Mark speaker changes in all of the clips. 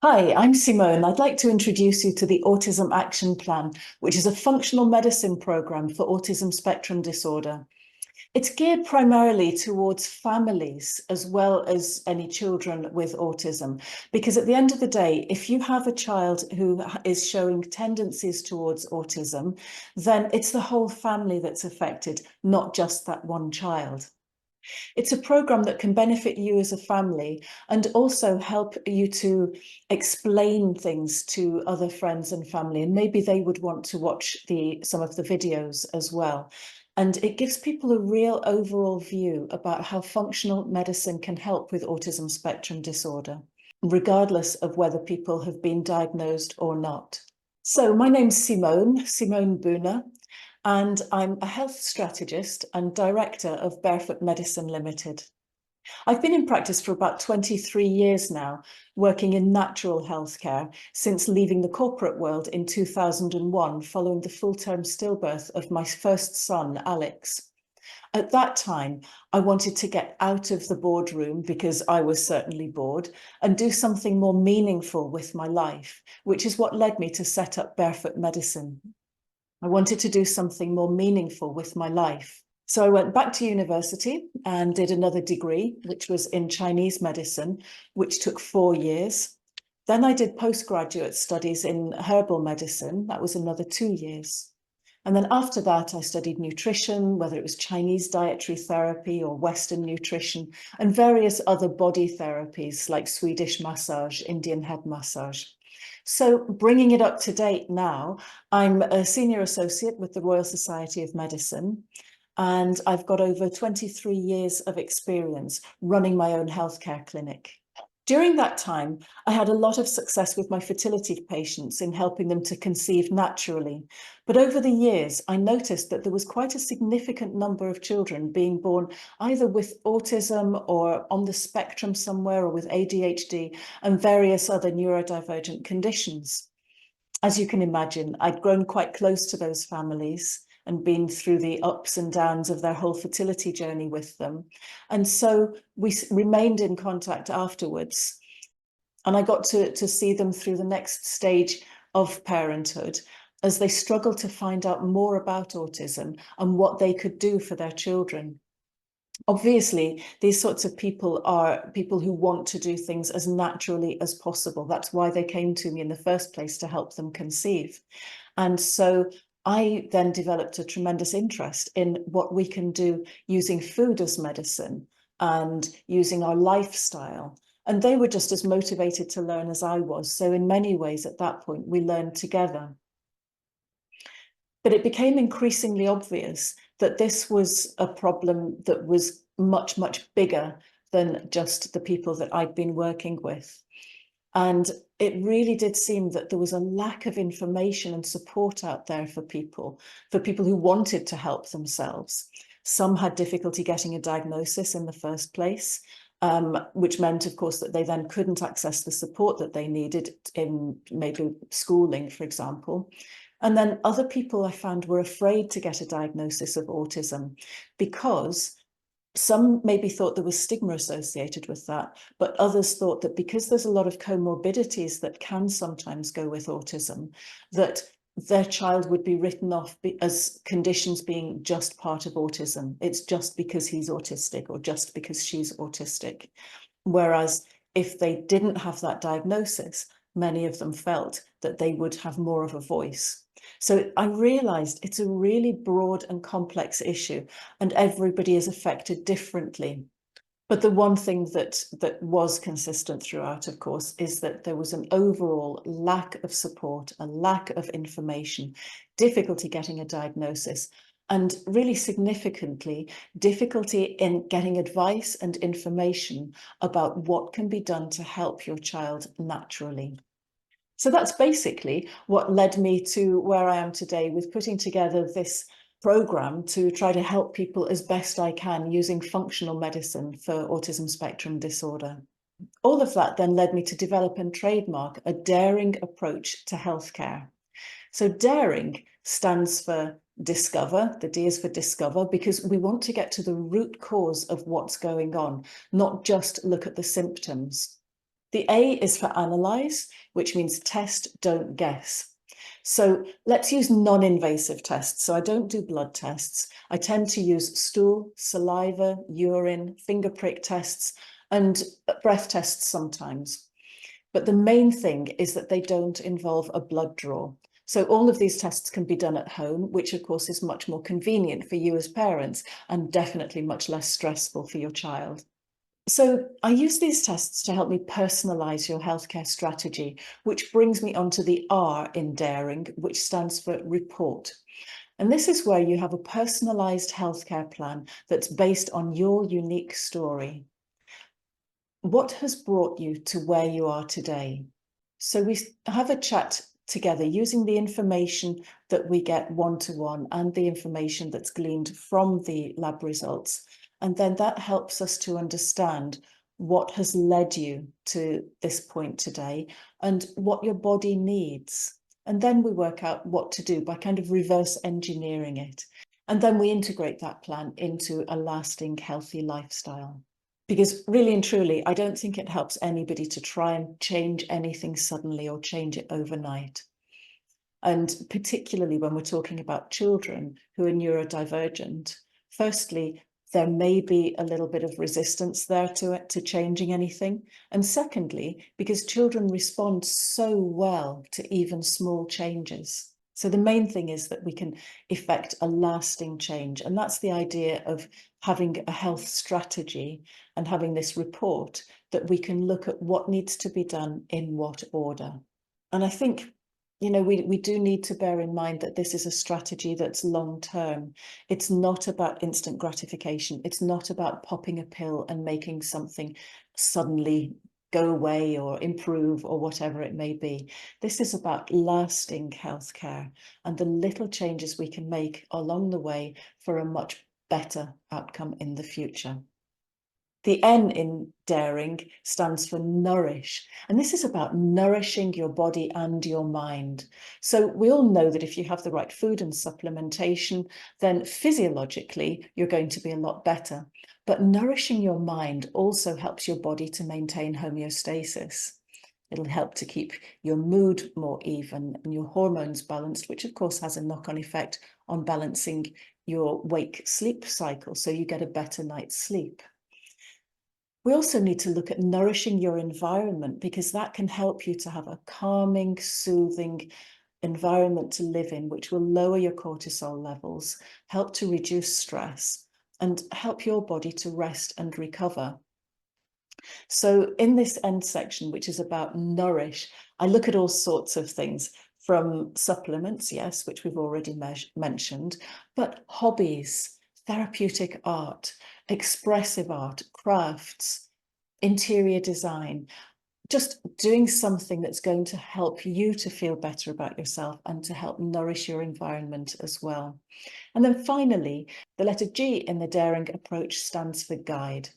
Speaker 1: Hi, I'm Simone. I'd like to introduce you to the Autism Action Plan, which is a functional medicine program for autism spectrum disorder. It's geared primarily towards families as well as any children with autism, because at the end of the day, if you have a child who is showing tendencies towards autism, then it's the whole family that's affected, not just that one child. It's a program that can benefit you as a family and also help you to explain things to other friends and family. And maybe they would want to watch some of the videos as well. And it gives people a real overall view about how functional medicine can help with autism spectrum disorder, regardless of whether people have been diagnosed or not. So my name's Simone Buna, and I'm a health strategist and director of Barefoot Medicine Limited. I've been in practice for about 23 years now, working in natural healthcare since leaving the corporate world in 2001 following the full-term stillbirth of my first son, Alex. At that time, I wanted to get out of the boardroom because I was certainly bored and do something more meaningful with my life, which is what led me to set up Barefoot Medicine. I wanted to do something more meaningful with my life. So I went back to university and did another degree, which was in Chinese medicine, which took 4 years. Then I did postgraduate studies in herbal medicine. That was another 2 years. And then after that, I studied nutrition, whether it was Chinese dietary therapy or Western nutrition, and various other body therapies like Swedish massage, Indian head massage. So bringing it up to date now, I'm a senior associate with the Royal Society of Medicine, and I've got over 23 years of experience running my own healthcare clinic. During that time, I had a lot of success with my fertility patients in helping them to conceive naturally. But over the years, I noticed that there was quite a significant number of children being born either with autism or on the spectrum somewhere or with ADHD and various other neurodivergent conditions. As you can imagine, I'd grown quite close to those families and been through the ups and downs of their whole fertility journey with them. And so we remained in contact afterwards. And I got to see them through the next stage of parenthood as they struggled to find out more about autism and what they could do for their children. Obviously, these sorts of people are people who want to do things as naturally as possible. That's why they came to me in the first place, to help them conceive. And so I then developed a tremendous interest in what we can do using food as medicine and using our lifestyle. And they were just as motivated to learn as I was. So in many ways, at that point, we learned together. But it became increasingly obvious that this was a problem that was much, much bigger than just the people that I'd been working with. And it really did seem that there was a lack of information and support out there for people who wanted to help themselves. Some had difficulty getting a diagnosis in the first place, which meant, of course, that they then couldn't access the support that they needed in maybe schooling, for example. And then other people I found were afraid to get a diagnosis of autism because some maybe thought there was stigma associated with that, but others thought that because there's a lot of comorbidities that can sometimes go with autism, that their child would be written off as conditions being just part of autism. It's just because he's autistic or just because she's autistic. Whereas if they didn't have that diagnosis, many of them felt that they would have more of a voice. So I realized it's a really broad and complex issue, and everybody is affected differently. But the one thing that was consistent throughout, of course, is that there was an overall lack of support, a lack of information, difficulty getting a diagnosis, and really significantly, difficulty in getting advice and information about what can be done to help your child naturally. So that's basically what led me to where I am today, with putting together this program to try to help people as best I can using functional medicine for autism spectrum disorder. All of that then led me to develop and trademark a daring approach to healthcare. So daring stands for discover. The D is for discover, because we want to get to the root cause of what's going on, not just look at the symptoms. The A is for analyze, which means test, don't guess. So let's use non-invasive tests. So I don't do blood tests. I tend to use stool, saliva, urine, finger prick tests, and breath tests sometimes. But the main thing is that they don't involve a blood draw. So all of these tests can be done at home, which of course is much more convenient for you as parents and definitely much less stressful for your child. So I use these tests to help me personalise your healthcare strategy, which brings me on to the R in daring, which stands for report. And this is where you have a personalised healthcare plan that's based on your unique story. What has brought you to where you are today? So we have a chat together using the information that we get one-to-one and the information that's gleaned from the lab results. And then that helps us to understand what has led you to this point today and what your body needs. And then we work out what to do by kind of reverse engineering it. And then we integrate that plan into a lasting, healthy lifestyle. Because really and truly, I don't think it helps anybody to try and change anything suddenly or change it overnight. And particularly when we're talking about children who are neurodivergent, firstly, there may be a little bit of resistance there to it, to changing anything. And secondly, because children respond so well to even small changes. So the main thing is that we can effect a lasting change. And that's the idea of having a health strategy and having this report that we can look at what needs to be done in what order. And I think, you know, we do need to bear in mind that this is a strategy that's long term. It's not about instant gratification. It's not about popping a pill and making something suddenly go away or improve or whatever it may be. This is about lasting healthcare and the little changes we can make along the way for a much better outcome in the future. The N in daring stands for nourish. And this is about nourishing your body and your mind. So we all know that if you have the right food and supplementation, then physiologically, you're going to be a lot better. But nourishing your mind also helps your body to maintain homeostasis. It'll help to keep your mood more even and your hormones balanced, which of course has a knock-on effect on balancing your wake-sleep cycle, so you get a better night's sleep. We also need to look at nourishing your environment because that can help you to have a calming, soothing environment to live in, which will lower your cortisol levels, help to reduce stress, and help your body to rest and recover. So in this end section, which is about nourish, I look at all sorts of things from supplements, yes, which we've already mentioned, but hobbies, therapeutic art, expressive art, crafts, interior design, just doing something that's going to help you to feel better about yourself and to help nourish your environment as well. And then finally, the letter G in the daring approach stands for guide.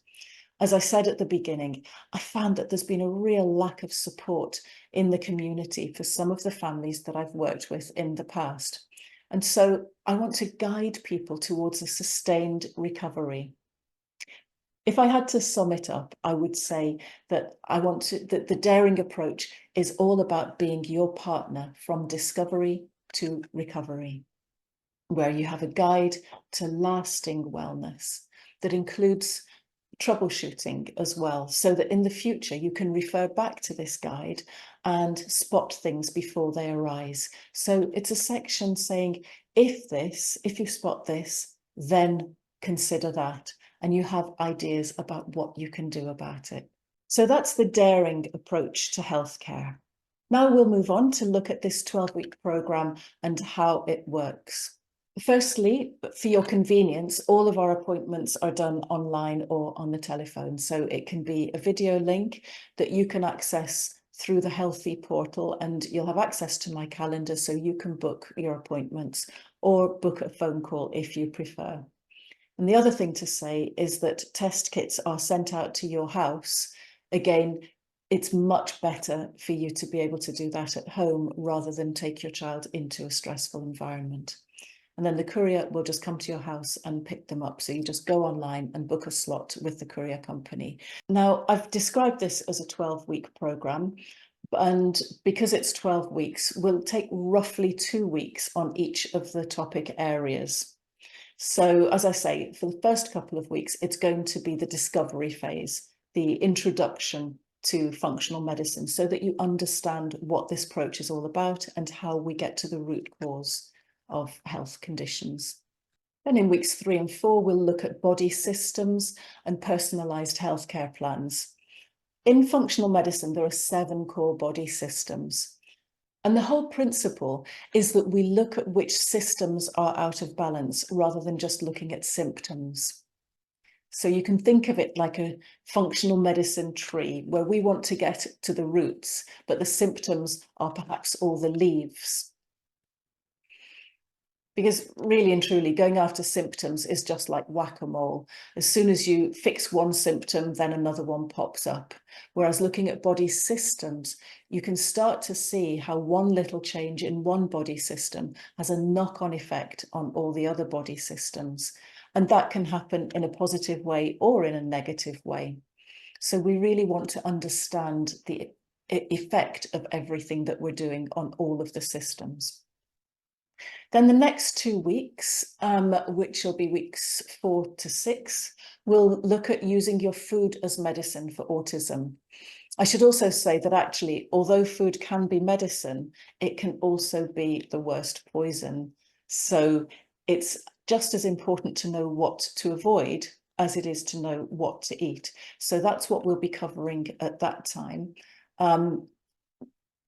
Speaker 1: As I said at the beginning, I found that there's been a real lack of support in the community for some of the families that I've worked with in the past. And so I want to guide people towards a sustained recovery. If I had to sum it up, I would say that that the daring approach is all about being your partner from discovery to recovery, where you have a guide to lasting wellness that includes troubleshooting as well, so that in the future you can refer back to this guide and spot things before they arise. So it's a section saying, if you spot this, then consider that, and you have ideas about what you can do about it. So that's the daring approach to healthcare. Now we'll move on to look at this 12-week programme and how it works. Firstly, for your convenience, all of our appointments are done online or on the telephone. So it can be a video link that you can access through the Healthy portal, and you'll have access to my calendar so you can book your appointments or book a phone call if you prefer. And the other thing to say is that test kits are sent out to your house. Again, it's much better for you to be able to do that at home rather than take your child into a stressful environment. And then the courier will just come to your house and pick them up. So you just go online and book a slot with the courier company. Now, I've described this as a 12-week program. And because it's 12 weeks, we'll take roughly 2 weeks on each of the topic areas. So as I say, for the first couple of weeks, it's going to be the discovery phase, the introduction to functional medicine, so that you understand what this approach is all about and how we get to the root cause of health conditions. Then in weeks 3 and 4, we'll look at body systems and personalised healthcare plans. In functional medicine, there are 7 core body systems. And the whole principle is that we look at which systems are out of balance rather than just looking at symptoms. So you can think of it like a functional medicine tree where we want to get to the roots, but the symptoms are perhaps all the leaves. Because really and truly, going after symptoms is just like whack-a-mole. As soon as you fix one symptom, then another one pops up. Whereas looking at body systems, you can start to see how one little change in one body system has a knock-on effect on all the other body systems. And that can happen in a positive way or in a negative way. So we really want to understand the effect of everything that we're doing on all of the systems. Then the next 2 weeks, which will be weeks 4 to 6, we'll look at using your food as medicine for autism. I should also say that actually, although food can be medicine, it can also be the worst poison. So it's just as important to know what to avoid as it is to know what to eat. So that's what we'll be covering at that time.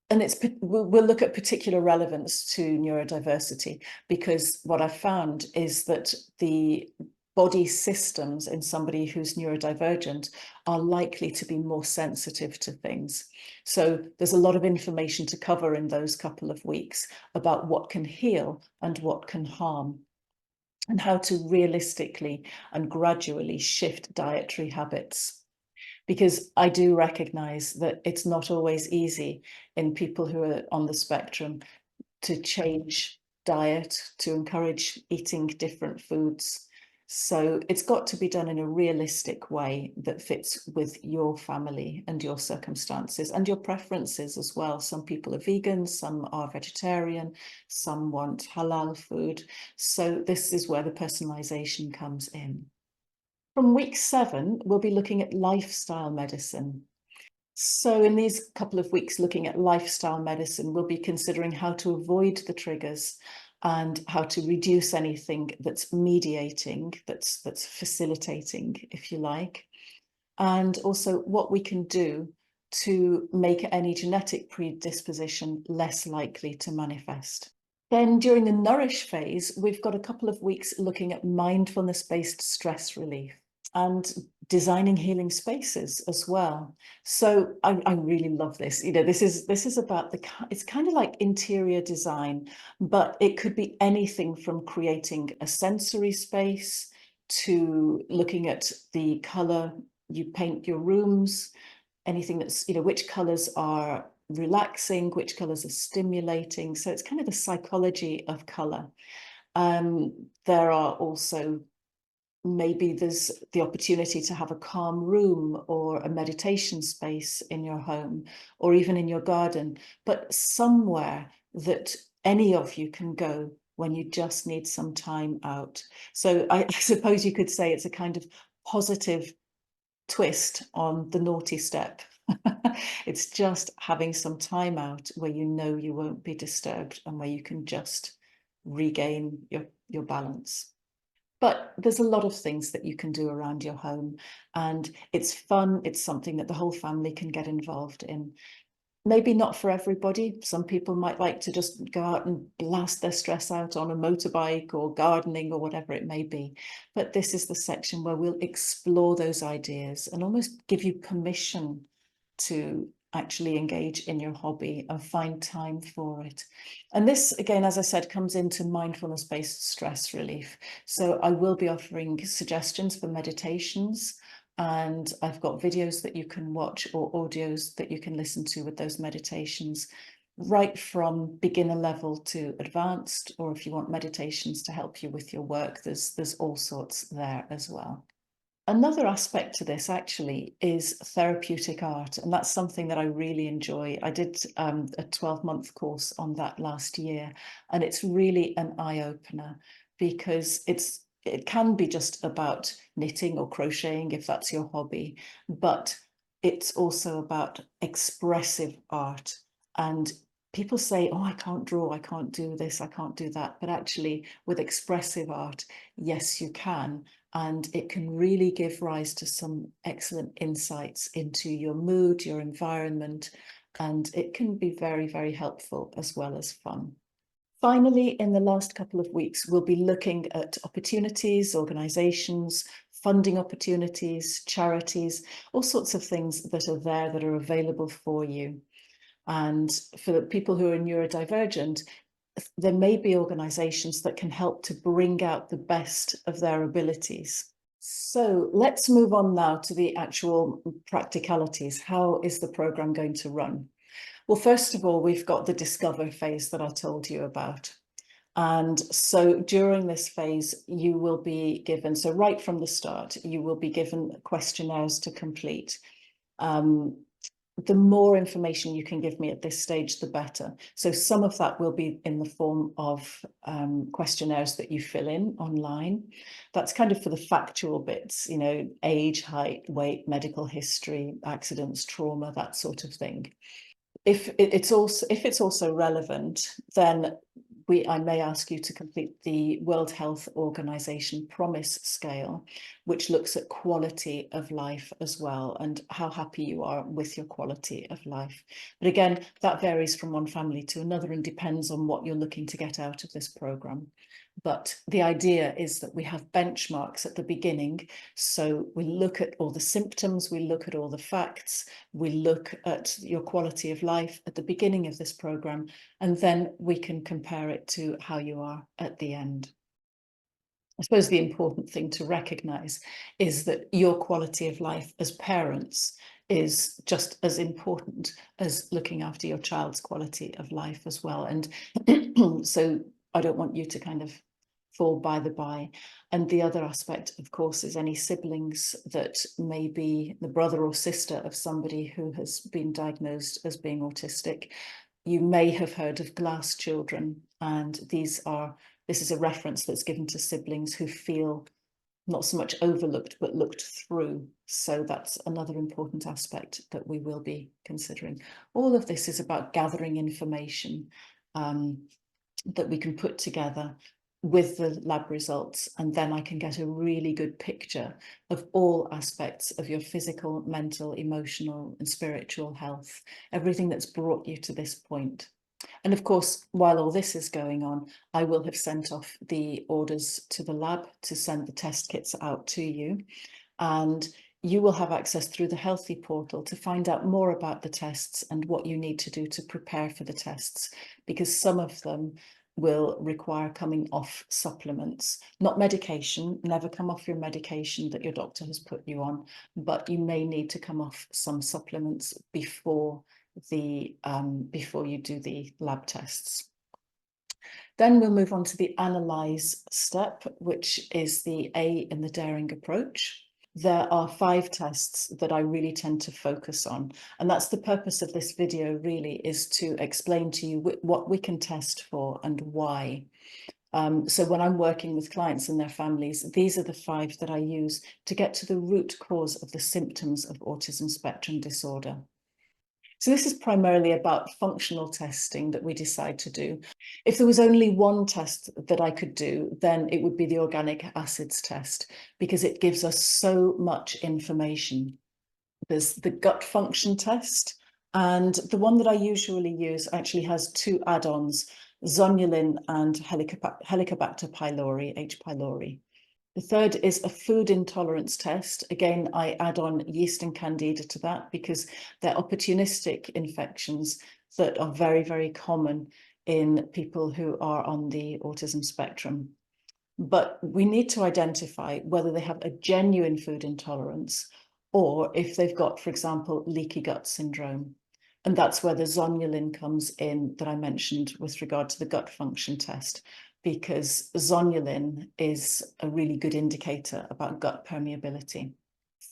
Speaker 1: And we'll look at particular relevance to neurodiversity, because what I've found is that the body systems in somebody who's neurodivergent are likely to be more sensitive to things. So there's a lot of information to cover in those couple of weeks about what can heal and what can harm, and how to realistically and gradually shift dietary habits. Because I do recognize that it's not always easy in people who are on the spectrum to change diet, to encourage eating different foods. So it's got to be done in a realistic way that fits with your family and your circumstances and your preferences as well. Some people are vegan, some are vegetarian, some want halal food. So this is where the personalization comes in. From week 7, we'll be looking at lifestyle medicine. So in these couple of weeks looking at lifestyle medicine, we'll be considering how to avoid the triggers and how to reduce anything that's mediating, that's facilitating, if you like, and also what we can do to make any genetic predisposition less likely to manifest. Then during the nourish phase, we've got a couple of weeks looking at mindfulness-based stress relief and designing healing spaces as well. So I really love this. You know, this is about it's kind of like interior design, but it could be anything from creating a sensory space to looking at the color you paint your rooms, anything that's, you know, which colors are relaxing, which colors are stimulating. So it's kind of the psychology of color. There are also, maybe there's the opportunity to have a calm room or a meditation space in your home or even in your garden, but somewhere that any of you can go when you just need some time out. So I suppose you could say it's a kind of positive twist on the naughty step. It's just having some time out where you know you won't be disturbed and where you can just regain your balance. But there's a lot of things that you can do around your home, and it's fun. It's something that the whole family can get involved in. Maybe not for everybody. Some people might like to just go out and blast their stress out on a motorbike or gardening or whatever it may be. But this is the section where we'll explore those ideas and almost give you permission to actually engage in your hobby and find time for it. And this, again, as I said, comes into mindfulness-based stress relief. So I will be offering suggestions for meditations, and I've got videos that you can watch or audios that you can listen to with those meditations. right from beginner level to advanced, or if you want meditations to help you with your work, there's all sorts there as well. Another aspect to this actually is therapeutic art, and that's something that I really enjoy. I did a 12-month course on that last year, and it's really an eye-opener because it can be just about knitting or crocheting if that's your hobby, but it's also about expressive art. And people say, oh, I can't draw, I can't do this, I can't do that. But actually, with expressive art, yes, you can. And it can really give rise to some excellent insights into your mood, your environment, and it can be very, very helpful as well as fun. Finally, in the last couple of weeks, we'll be looking at opportunities, organisations, funding opportunities, charities, all sorts of things that are there that are available for you. And for the people who are neurodivergent, there may be organisations that can help to bring out the best of their abilities. So let's move on now to the actual practicalities. How is the programme going to run? Well, first of all, we've got the discover phase that I told you about. And so during this phase, you will be given, so right from the start, you will be given questionnaires to complete. The more information you can give me at this stage, the better. So some of that will be in the form of questionnaires that you fill in online. That's kind of for the factual bits, you know, age, height, weight, medical history, accidents, trauma, that sort of thing. If it's also relevant, then I may ask you to complete the World Health Organization Promise Scale, which looks at quality of life as well and how happy you are with your quality of life. But again, that varies from one family to another and depends on what you're looking to get out of this program. But the idea is that we have benchmarks at the beginning. So we look at all the symptoms, we look at all the facts, we look at your quality of life at the beginning of this program, and then we can compare it to how you are at the end. I suppose the important thing to recognise is that your quality of life as parents is just as important as looking after your child's quality of life as well. And so I don't want you to kind of fall by the by. And the other aspect, of course, is any siblings that may be the brother or sister of somebody who has been diagnosed as being autistic. You may have heard of glass children, and this is a reference that's given to siblings who feel not so much overlooked, but looked through. So that's another important aspect that we will be considering. All of this is about gathering information that we can put together with the lab results, and then I can get a really good picture of all aspects of your physical, mental, emotional, and spiritual health, everything that's brought you to this point. And of course, while all this is going on, I will have sent off the orders to the lab to send the test kits out to you. And you will have access through the Healthy portal to find out more about the tests and what you need to do to prepare for the tests, because some of them will require coming off supplements, not medication. Never come off your medication that your doctor has put you on, but you may need to come off some supplements before you do the lab tests. Then we'll move on to the analyze step, which is the A in the daring approach. There are 5 tests that I really tend to focus on, and that's the purpose of this video really, is to explain to you what we can test for and why. So when I'm working with clients and their families, these are the 5 that I use to get to the root cause of the symptoms of autism spectrum disorder. So this is primarily about functional testing that we decide to do. If there was only one test that I could do, then it would be the organic acids test, because it gives us so much information. There's the gut function test, and the one that I usually use actually has 2 add-ons, zonulin and Helicobacter pylori, H. pylori. The third is a food intolerance test. Again, I add on yeast and candida to that because they're opportunistic infections that are very, very common in people who are on the autism spectrum. But we need to identify whether they have a genuine food intolerance or if they've got, for example, leaky gut syndrome. And that's where the zonulin comes in that I mentioned with regard to the gut function test, because zonulin is a really good indicator about gut permeability.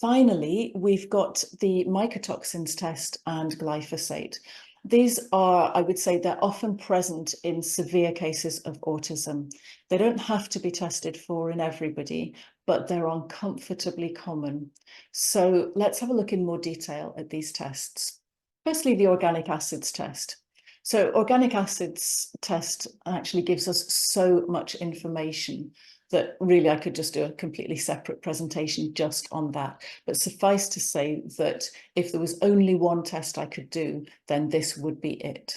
Speaker 1: Finally, we've got the mycotoxins test and glyphosate. These are, I would say, they're often present in severe cases of autism. They don't have to be tested for in everybody, but they're uncomfortably common. So let's have a look in more detail at these tests. Firstly, the organic acids test. So organic acids test actually gives us so much information that really I could just do a completely separate presentation just on that. But suffice to say that if there was only one test I could do, then this would be it.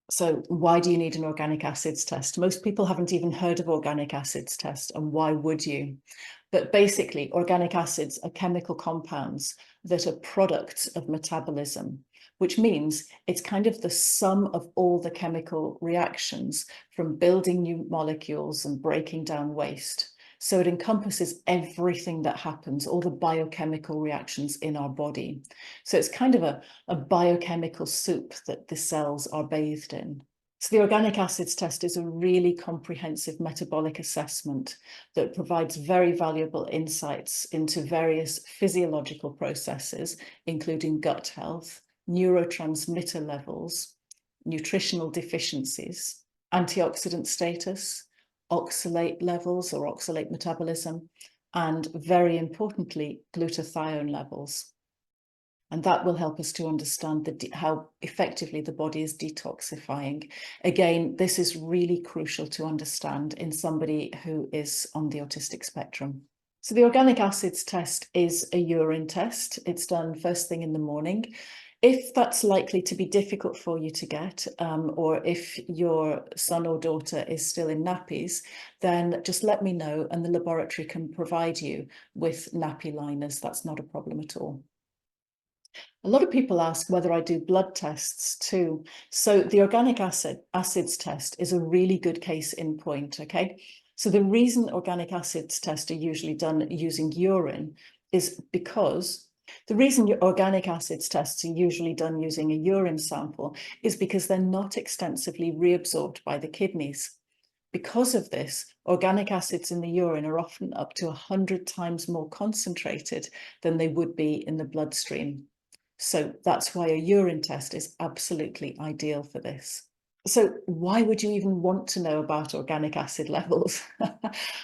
Speaker 1: So why do you need an organic acids test? Most people haven't even heard of organic acids test, and why would you? But basically, organic acids are chemical compounds that are products of metabolism, which means it's kind of the sum of all the chemical reactions from building new molecules and breaking down waste. So it encompasses everything that happens, all the biochemical reactions in our body. So it's kind of a biochemical soup that the cells are bathed in. So the organic acids test is a really comprehensive metabolic assessment that provides very valuable insights into various physiological processes, including gut health, neurotransmitter levels, nutritional deficiencies, antioxidant status, oxalate levels or oxalate metabolism, and very importantly, glutathione levels. And that will help us to understand how effectively the body is detoxifying. Again, this is really crucial to understand in somebody who is on the autistic spectrum. So the organic acids test is a urine test. It's done first thing in the morning. If that's likely to be difficult for you to get, or if your son or daughter is still in nappies, then just let me know and the laboratory can provide you with nappy liners. That's not a problem at all. A lot of people ask whether I do blood tests too. So the organic acids test is a really good case in point, okay? So the reason organic acids tests are usually done using urine is because the reason your organic acids tests are usually done using a urine sample is because they're not extensively reabsorbed by the kidneys. Because of this, organic acids in the urine are often up to 100 times more concentrated than they would be in the bloodstream. So that's why a urine test is absolutely ideal for this. So why would you even want to know about organic acid levels?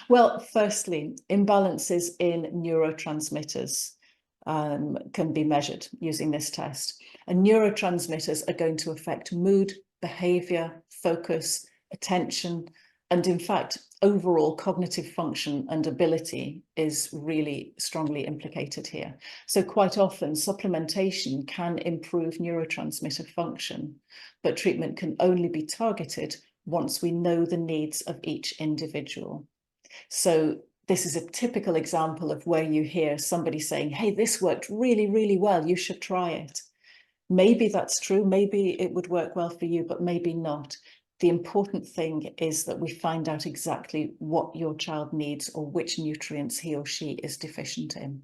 Speaker 1: Well, firstly, imbalances in neurotransmitters can be measured using this test. And neurotransmitters are going to affect mood, behavior, focus, attention, and in fact, overall cognitive function and ability is really strongly implicated here. So quite often supplementation can improve neurotransmitter function, but treatment can only be targeted once we know the needs of each individual. So this is a typical example of where you hear somebody saying, hey, this worked really, really well, you should try it. Maybe that's true, maybe it would work well for you, but maybe not. The important thing is that we find out exactly what your child needs or which nutrients he or she is deficient in.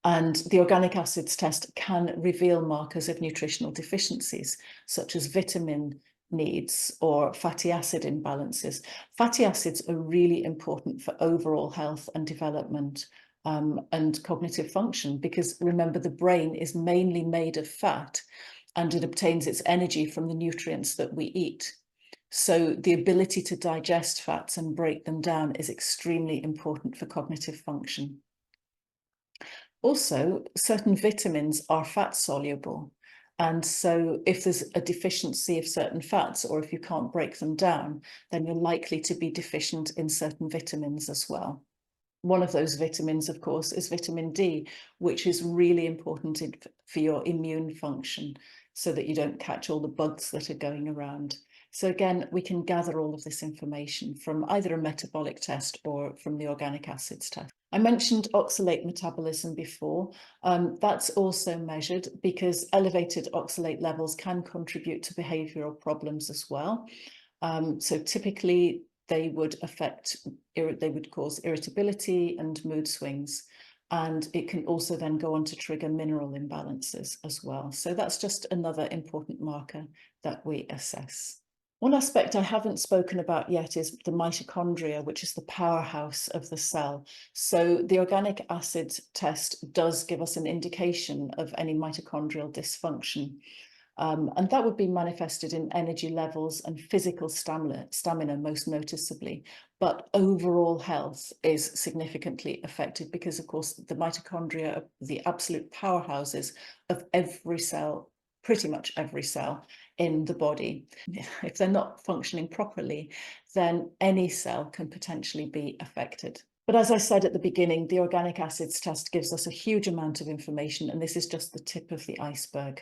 Speaker 1: And the organic acids test can reveal markers of nutritional deficiencies, such as vitamin needs or fatty acid imbalances. Fatty acids are really important for overall health and development and cognitive function, because remember, the brain is mainly made of fat and it obtains its energy from the nutrients that we eat. So the ability to digest fats and break them down is extremely important for cognitive function. Also, certain vitamins are fat soluble. And so if there's a deficiency of certain fats, or if you can't break them down, then you're likely to be deficient in certain vitamins as well. One of those vitamins, of course, is vitamin D, which is really important for your immune function so that you don't catch all the bugs that are going around. So again, we can gather all of this information from either a metabolic test or from the organic acids test. I mentioned oxalate metabolism before. That's also measured because elevated oxalate levels can contribute to behavioural problems as well. So typically they would cause irritability and mood swings. And it can also then go on to trigger mineral imbalances as well. So that's just another important marker that we assess. One aspect I haven't spoken about yet is the mitochondria, which is the powerhouse of the cell. So the organic acid test does give us an indication of any mitochondrial dysfunction. And that would be manifested in energy levels and physical stamina most noticeably. But overall health is significantly affected because, of course, the mitochondria are the absolute powerhouses of every cell, pretty much every cell in the body. If they're not functioning properly, then any cell can potentially be affected. But as I said at the beginning, the organic acids test gives us a huge amount of information, and this is just the tip of the iceberg.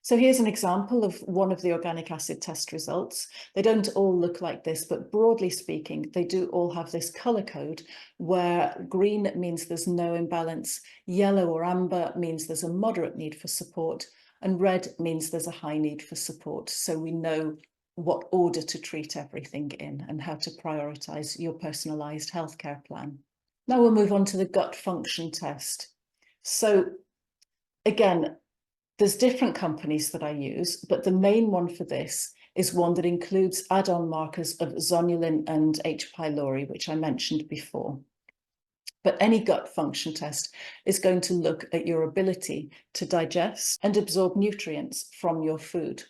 Speaker 1: So here's an example of one of the organic acid test results. They don't all look like this, but broadly speaking, they do all have this color code where green means there's no imbalance, yellow or amber means there's a moderate need for support, and red means there's a high need for support. So we know what order to treat everything in and how to prioritize your personalized healthcare plan. Now we'll move on to the gut function test. So again, there's different companies that I use, but the main one for this is one that includes add-on markers of zonulin and H. pylori, which I mentioned before. But any gut function test is going to look at your ability to digest and absorb nutrients from your food.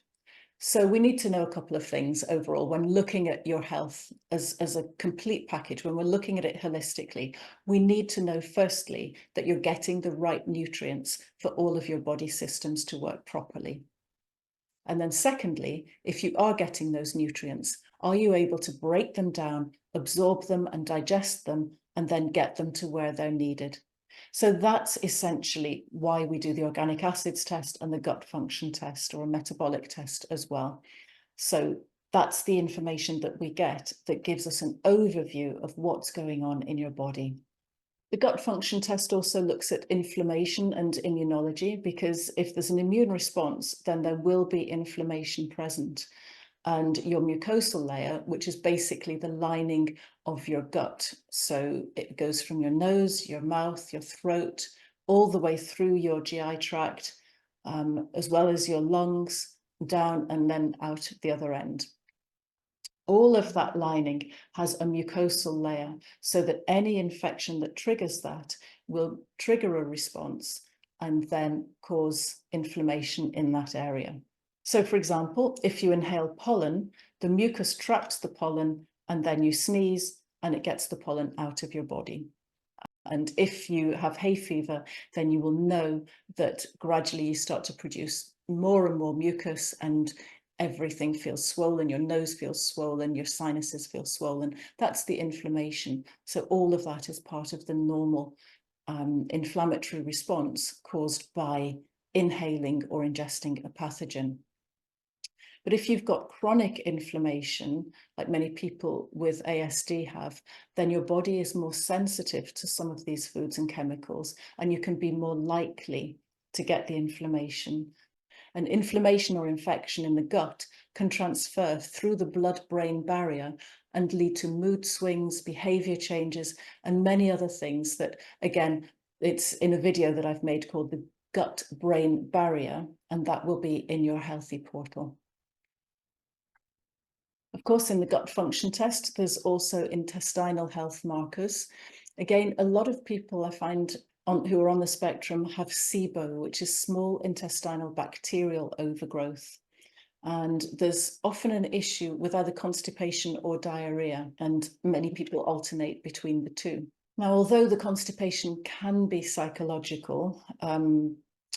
Speaker 1: So we need to know a couple of things overall when looking at your health as a complete package. When we're looking at it holistically, we need to know firstly that you're getting the right nutrients for all of your body systems to work properly. And then secondly, if you are getting those nutrients, are you able to break them down, absorb them and digest them, and then get them to where they're needed? So that's essentially why we do the organic acids test and the gut function test, or a metabolic test as well. So that's the information that we get that gives us an overview of what's going on in your body. The gut function test also looks at inflammation and immunology, because if there's an immune response, then there will be inflammation present. And your mucosal layer, which is basically the lining of your gut. So it goes from your nose, your mouth, your throat, all the way through your GI tract, as well as your lungs, down and then out the other end. All of that lining has a mucosal layer, so that any infection that triggers that will trigger a response and then cause inflammation in that area. So for example, if you inhale pollen, the mucus traps the pollen and then you sneeze and it gets the pollen out of your body. And if you have hay fever, then you will know that gradually you start to produce more and more mucus and everything feels swollen, your nose feels swollen, your sinuses feel swollen. That's the inflammation. So all of that is part of the normal inflammatory response caused by inhaling or ingesting a pathogen. But if you've got chronic inflammation, like many people with ASD have, then your body is more sensitive to some of these foods and chemicals, and you can be more likely to get the inflammation. And inflammation or infection in the gut can transfer through the blood-brain barrier and lead to mood swings, behavior changes, and many other things that, again, it's in a video that I've made called the gut-brain barrier, and that will be in your Healthy portal. Of course, in the gut function test, there's also intestinal health markers. Again, a lot of people I find who are on the spectrum have SIBO, which is small intestinal bacterial overgrowth. And there's often an issue with either constipation or diarrhea, and many people alternate between the two. Now, although the constipation can be psychological,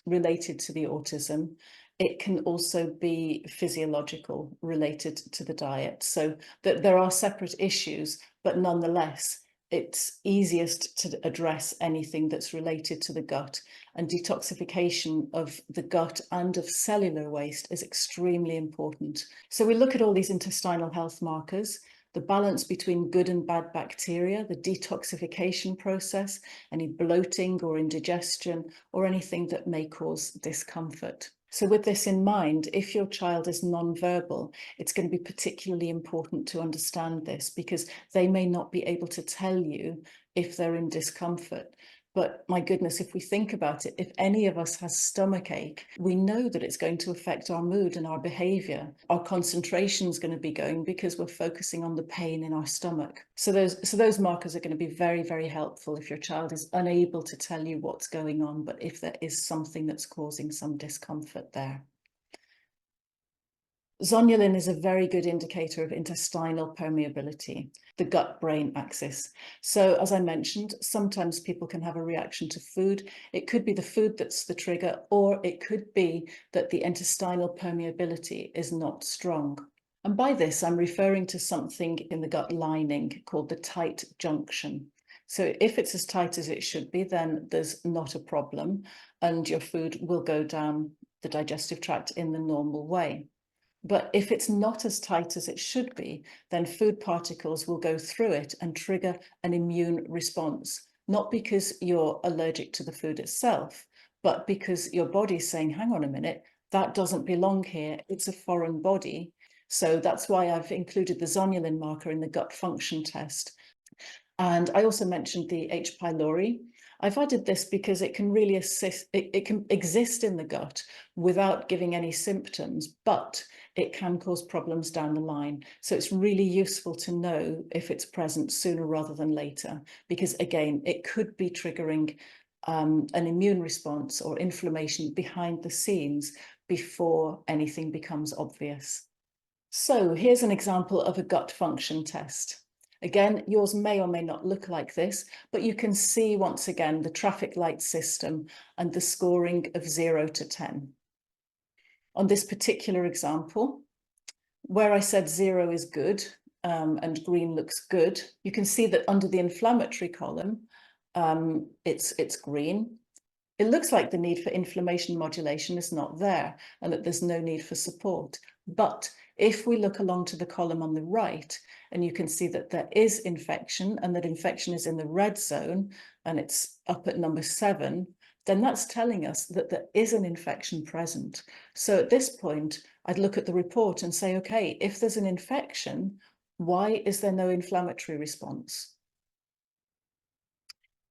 Speaker 1: related to the autism, it can also be physiological related to the diet. So that there are separate issues, but nonetheless, it's easiest to address anything that's related to the gut, and detoxification of the gut and of cellular waste is extremely important. So we look at all these intestinal health markers, the balance between good and bad bacteria, the detoxification process, any bloating or indigestion, or anything that may cause discomfort. So with this in mind, if your child is non-verbal, it's going to be particularly important to understand this because they may not be able to tell you if they're in discomfort. But my goodness, if we think about it, if any of us has stomach ache, we know that it's going to affect our mood and our behavior. Our concentration is going to be going because we're focusing on the pain in our stomach. So those markers are going to be very, very helpful if your child is unable to tell you what's going on, but if there is something that's causing some discomfort there. Zonulin is a very good indicator of intestinal permeability, the gut-brain axis. So as I mentioned, sometimes people can have a reaction to food. It could be the food that's the trigger, or it could be that the intestinal permeability is not strong. And by this, I'm referring to something in the gut lining called the tight junction. So if it's as tight as it should be, then there's not a problem, and your food will go down the digestive tract in the normal way. But if it's not as tight as it should be, then food particles will go through it and trigger an immune response, not because you're allergic to the food itself, but because your body's saying, hang on a minute, that doesn't belong here. It's a foreign body. So that's why I've included the zonulin marker in the gut function test. And I also mentioned the H. pylori. I've added this because it can really assist, it can exist in the gut without giving any symptoms, but it can cause problems down the line. So it's really useful to know if it's present sooner rather than later, because again, it could be triggering an immune response or inflammation behind the scenes before anything becomes obvious. So here's an example of a gut function test. Again, yours may or may not look like this, but you can see once again the traffic light system and the scoring of 0 to 10. On this particular example, where I said 0 is good and green looks good, you can see that under the inflammatory column, it's green. It looks like the need for inflammation modulation is not there and that there's no need for support. But if we look along to the column on the right, and you can see that there is infection and that infection is in the red zone and it's up at number 7, then that's telling us that there is an infection present. So at this point, I'd look at the report and say, okay, if there's an infection, why is there no inflammatory response?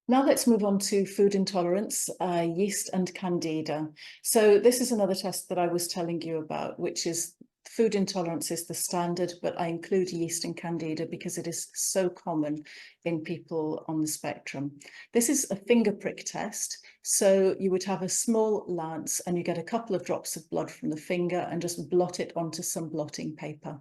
Speaker 1: Now let's move on to food intolerance, yeast and candida. So this is another test that I was telling you about, which is food intolerance is the standard, but I include yeast and candida because it is so common in people on the spectrum. This is a finger prick test. So you would have a small lance and you get a couple of drops of blood from the finger and just blot it onto some blotting paper.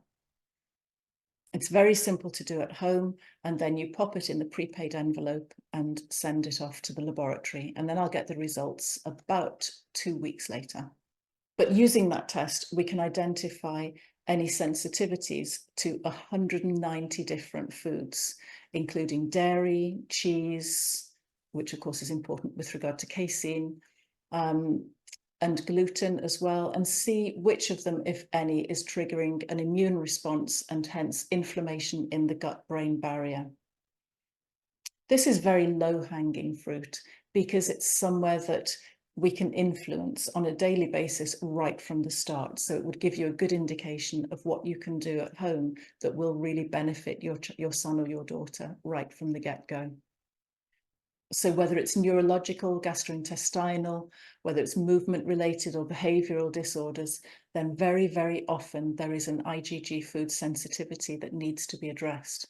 Speaker 1: It's very simple to do at home, and then you pop it in the prepaid envelope and send it off to the laboratory, and then I'll get the results about 2 weeks later. But using that test, we can identify any sensitivities to 190 different foods, including dairy, cheese, which of course is important with regard to casein, and gluten as well, and see which of them, if any, is triggering an immune response and hence inflammation in the gut-brain barrier. This is very low-hanging fruit because it's somewhere that we can influence on a daily basis right from the start. So it would give you a good indication of what you can do at home that will really benefit your son or your daughter right from the get-go. So whether it's neurological, gastrointestinal, whether it's movement related or behavioral disorders, then very, very often there is an IgG food sensitivity that needs to be addressed.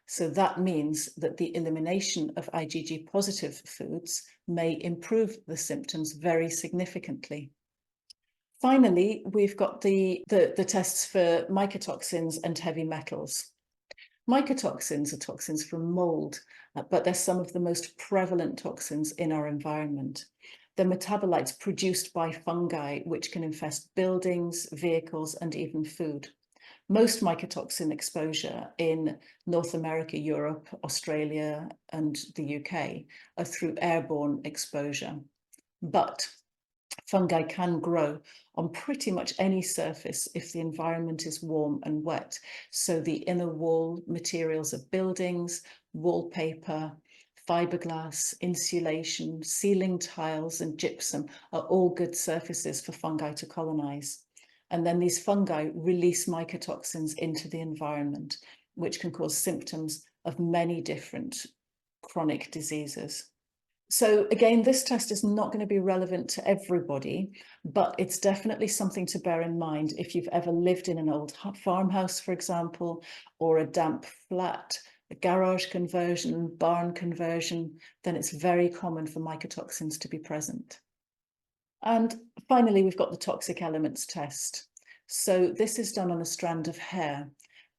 Speaker 1: So that means that the elimination of IgG positive foods may improve the symptoms very significantly. Finally, we've got the tests for mycotoxins and heavy metals. Mycotoxins are toxins from mold, but they're some of the most prevalent toxins in our environment. They're metabolites produced by fungi, which can infest buildings, vehicles, and even food. Most mycotoxin exposure in North America, Europe, Australia, and the UK are through airborne exposure. But fungi can grow on pretty much any surface if the environment is warm and wet. So the inner wall materials of buildings, wallpaper, fiberglass, insulation, ceiling tiles, and gypsum are all good surfaces for fungi to colonize. And then these fungi release mycotoxins into the environment, which can cause symptoms of many different chronic diseases. So again, this test is not going to be relevant to everybody, but it's definitely something to bear in mind if you've ever lived in an old farmhouse, for example, or a damp flat, a garage conversion, barn conversion, then it's very common for mycotoxins to be present. And finally, we've got the toxic elements test. So this is done on a strand of hair.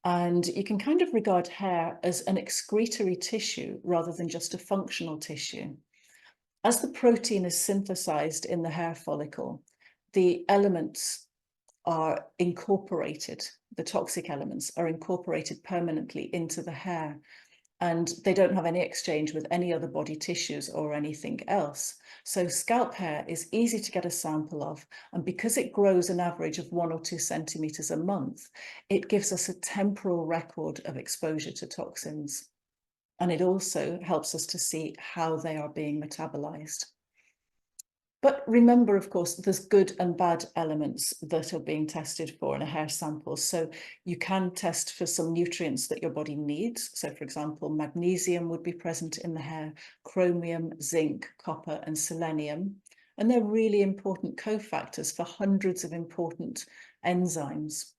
Speaker 1: And you can kind of regard hair as an excretory tissue rather than just a functional tissue. As the protein is synthesized in the hair follicle, the elements are incorporated, the toxic elements are incorporated permanently into the hair, and they don't have any exchange with any other body tissues or anything else. So scalp hair is easy to get a sample of, and because it grows an average of 1 or 2 centimeters a month, it gives us a temporal record of exposure to toxins. And it also helps us to see how they are being metabolized. But remember, of course, there's good and bad elements that are being tested for in a hair sample. So you can test for some nutrients that your body needs. So for example, magnesium would be present in the hair, chromium, zinc, copper, and selenium. And they're really important cofactors for hundreds of important enzymes.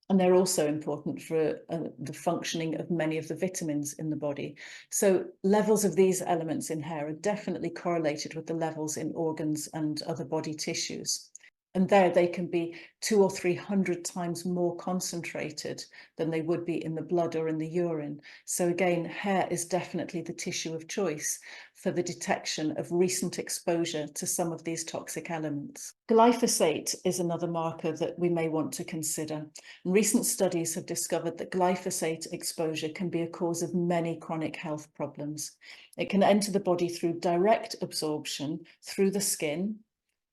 Speaker 1: And they're also important for the functioning of many of the vitamins in the body. So levels of these elements in hair are definitely correlated with the levels in organs and other body tissues. And there they can be 200 or 300 times more concentrated than they would be in the blood or in the urine. So again, hair is definitely the tissue of choice for the detection of recent exposure to some of these toxic elements. Glyphosate is another marker that we may want to consider. And recent studies have discovered that glyphosate exposure can be a cause of many chronic health problems. It can enter the body through direct absorption through the skin,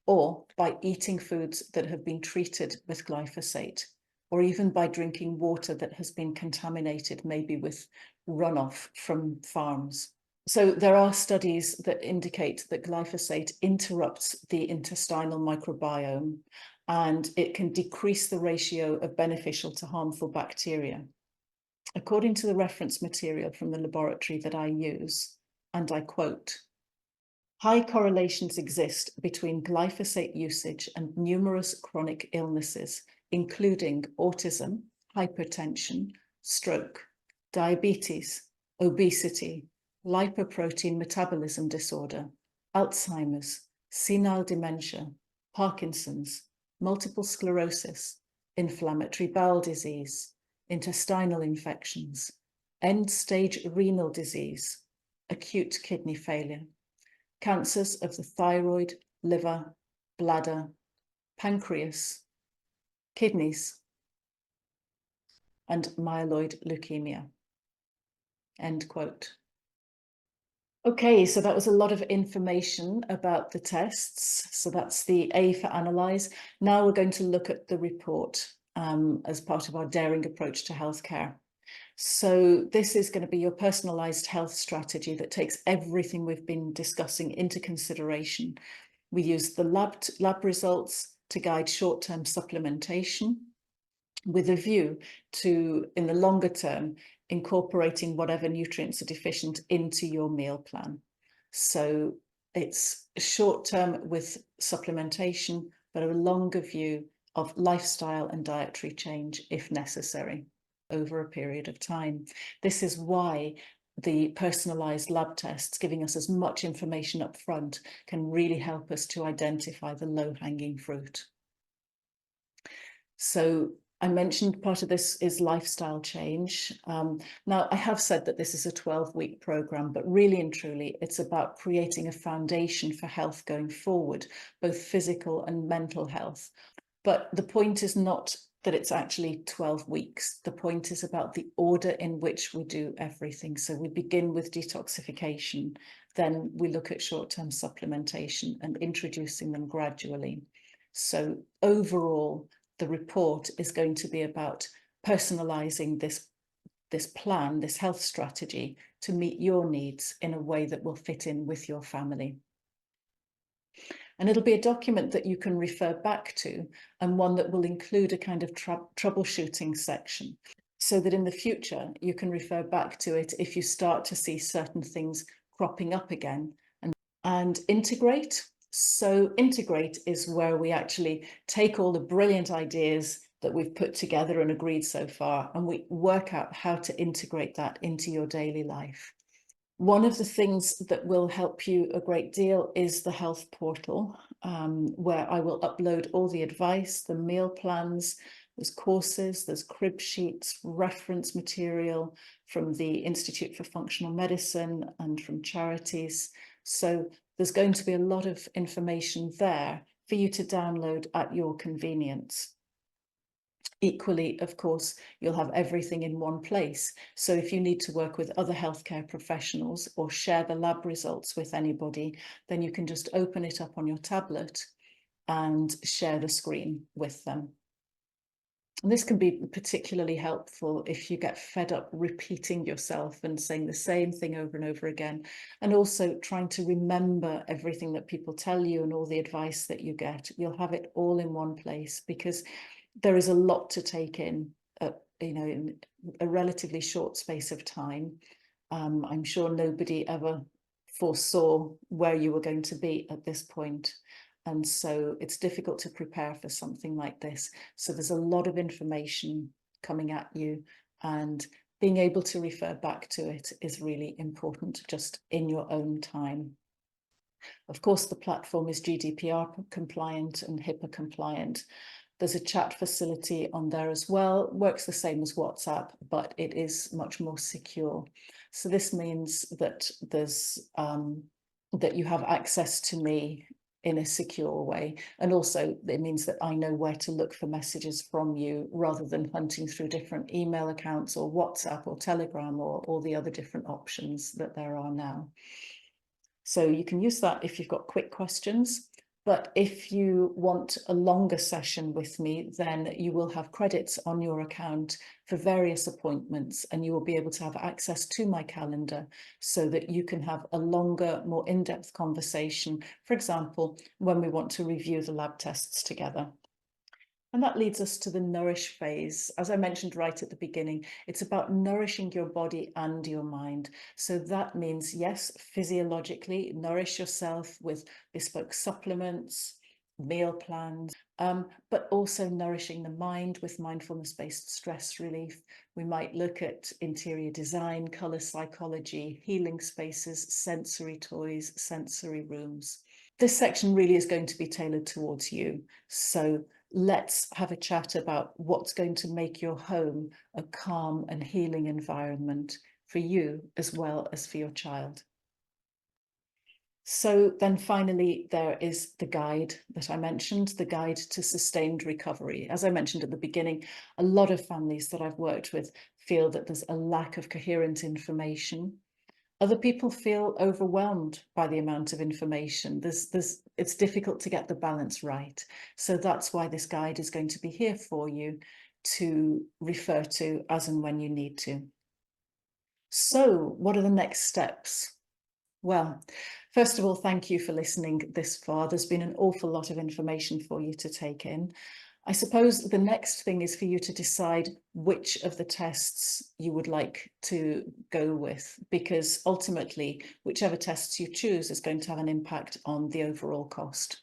Speaker 1: or by eating foods that have been treated with glyphosate, or even by drinking water that has been contaminated, maybe with runoff from farms. So there are studies that indicate that glyphosate interrupts the intestinal microbiome, and it can decrease the ratio of beneficial to harmful bacteria. According to the reference material from the laboratory that I use, and I quote, "High correlations exist between glyphosate usage and numerous chronic illnesses, including autism, hypertension, stroke, diabetes, obesity, lipoprotein metabolism disorder, Alzheimer's, senile dementia, Parkinson's, multiple sclerosis, inflammatory bowel disease, intestinal infections, end-stage renal disease, acute kidney failure, cancers of the thyroid, liver, bladder, pancreas, kidneys, and myeloid leukemia." End quote. Okay, so that was a lot of information about the tests. So that's the A for analyze. Now we're going to look at the report as part of our daring approach to healthcare. So this is going to be your personalized health strategy that takes everything we've been discussing into consideration. We use the lab results to guide short-term supplementation with a view to, in the longer term, incorporating whatever nutrients are deficient into your meal plan. So it's short-term with supplementation, but a longer view of lifestyle and dietary change if necessary over a period of time. This is why the personalized lab tests, giving us as much information up front, can really help us to identify the low-hanging fruit. So I mentioned part of this is lifestyle change. Now, I have said that this is a 12-week program, but really and truly, it's about creating a foundation for health going forward, both physical and mental health. But the point is not that it's actually 12 weeks. The point is about the order in which we do everything. So we begin with detoxification, then we look at short-term supplementation and introducing them gradually. So overall, the report is going to be about personalizing this this plan, this health strategy, to meet your needs in a way that will fit in with your family. And it'll be a document that you can refer back to, and one that will include a kind of troubleshooting section, so that in the future you can refer back to it if you start to see certain things cropping up again. And integrate. So integrate is where we actually take all the brilliant ideas that we've put together and agreed so far, and we work out how to integrate that into your daily life. One of the things that will help you a great deal is the health portal, where I will upload all the advice, the meal plans, there's courses, there's crib sheets, reference material from the Institute for Functional Medicine and from charities. So there's going to be a lot of information there for you to download at your convenience. Equally, of course, you'll have everything in one place. So if you need to work with other healthcare professionals or share the lab results with anybody, then you can just open it up on your tablet and share the screen with them. And this can be particularly helpful if you get fed up repeating yourself and saying the same thing over and over again, and also trying to remember everything that people tell you and all the advice that you get. You'll have it all in one place, because there is a lot to take in, in a relatively short space of time. I'm sure nobody ever foresaw where you were going to be at this point. And so it's difficult to prepare for something like this. So there's a lot of information coming at you, and being able to refer back to it is really important, just in your own time. Of course, the platform is GDPR compliant and HIPAA compliant. There's a chat facility on there as well. Works the same as WhatsApp, but it is much more secure. So this means that there's that you have access to me in a secure way. And also it means that I know where to look for messages from you, rather than hunting through different email accounts or WhatsApp or Telegram or all the other different options that there are now. So you can use that if you've got quick questions. But if you want a longer session with me, then you will have credits on your account for various appointments, and you will be able to have access to my calendar so that you can have a longer, more in-depth conversation, for example, when we want to review the lab tests together. And that leads us to the nourish phase. As I mentioned right at the beginning, it's about nourishing your body and your mind. So that means, yes, physiologically, nourish yourself with bespoke supplements, meal plans, but also nourishing the mind with mindfulness-based stress relief. We might look at interior design, color psychology, healing spaces, sensory toys, sensory rooms. This section really is going to be tailored towards you. So let's have a chat about what's going to make your home a calm and healing environment for you as well as for your child. So then finally, there is the guide that I mentioned, the guide to sustained recovery. As I mentioned at the beginning, a lot of families that I've worked with feel that there's a lack of coherent information. Other people feel overwhelmed by the amount of information. It's difficult to get the balance right. So that's why this guide is going to be here for you to refer to as and when you need to. So what are the next steps? Well, first of all, thank you for listening this far. There's been an awful lot of information for you to take in. I suppose the next thing is for you to decide which of the tests you would like to go with, because ultimately, whichever tests you choose is going to have an impact on the overall cost.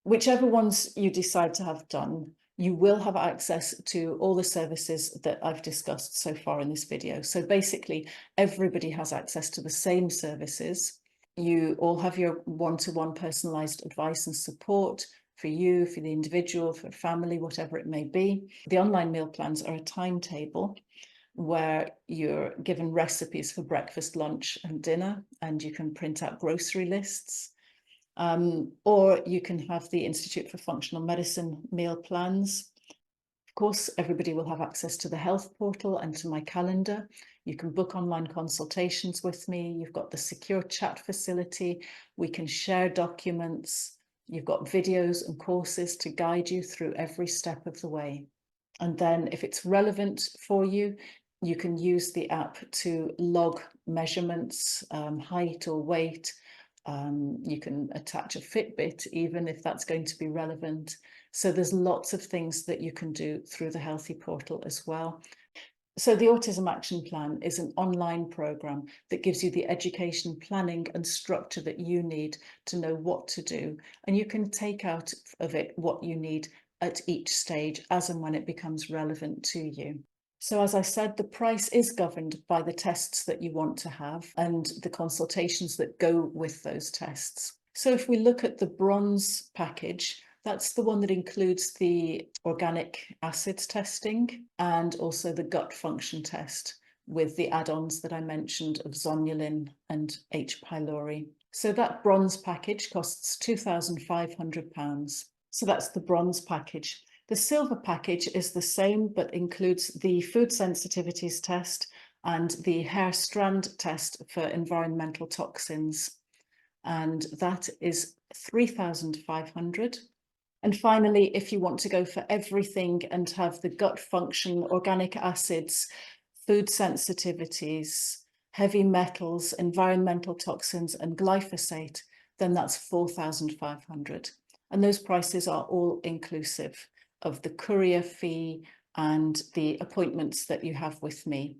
Speaker 1: Whichever ones you decide to have done, you will have access to all the services that I've discussed so far in this video. So basically, everybody has access to the same services. You all have your one-to-one personalised advice and support for you, for the individual, for family, whatever it may be. The online meal plans are a timetable where you're given recipes for breakfast, lunch and dinner, and you can print out grocery lists. Or you can have the Institute for Functional Medicine meal plans. Of course, everybody will have access to the health portal and to my calendar. You can book online consultations with me. You've got the secure chat facility. We can share documents. You've got videos and courses to guide you through every step of the way. And then if it's relevant for you, you can use the app to log measurements, height or weight. You can attach a Fitbit, even if that's going to be relevant. So there's lots of things that you can do through the Healthy Portal as well. So the Autism Action Plan is an online program that gives you the education, planning and structure that you need to know what to do. And you can take out of it what you need at each stage as and when it becomes relevant to you. So as I said, the price is governed by the tests that you want to have and the consultations that go with those tests. So if we look at the bronze package, that's the one that includes the organic acids testing and also the gut function test with the add-ons that I mentioned of zonulin and H. pylori. So that bronze package costs £2,500. So that's the bronze package. The silver package is the same, but includes the food sensitivities test and the hair strand test for environmental toxins. And that is 3,500. And finally, if you want to go for everything and have the gut function, organic acids, food sensitivities, heavy metals, environmental toxins, and glyphosate, then that's 4,500. And those prices are all inclusive of the courier fee and the appointments that you have with me.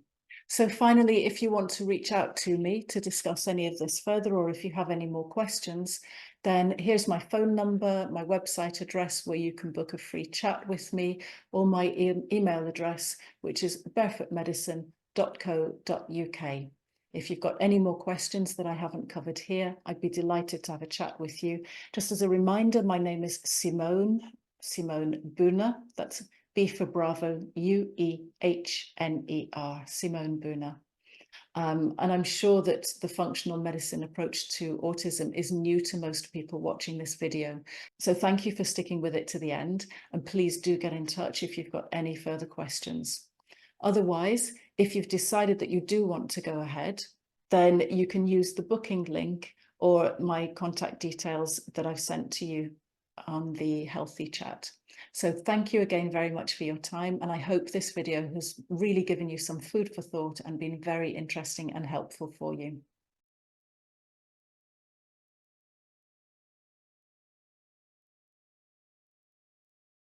Speaker 1: So finally, if you want to reach out to me to discuss any of this further, or if you have any more questions, then here's my phone number, my website address where you can book a free chat with me, or my email address, which is barefootmedicine.co.uk. If you've got any more questions that I haven't covered here, I'd be delighted to have a chat with you. Just as a reminder, my name is Simone Booner. That's B for Bravo, Uehner, Simone Booner. And I'm sure that the functional medicine approach to autism is new to most people watching this video. So thank you for sticking with it to the end. And please do get in touch if you've got any further questions. Otherwise, if you've decided that you do want to go ahead, then you can use the booking link or my contact details that I've sent to you on the Healthy Chat. So thank you again very much for your time, and I hope this video has really given you some food for thought and been very interesting and helpful for you.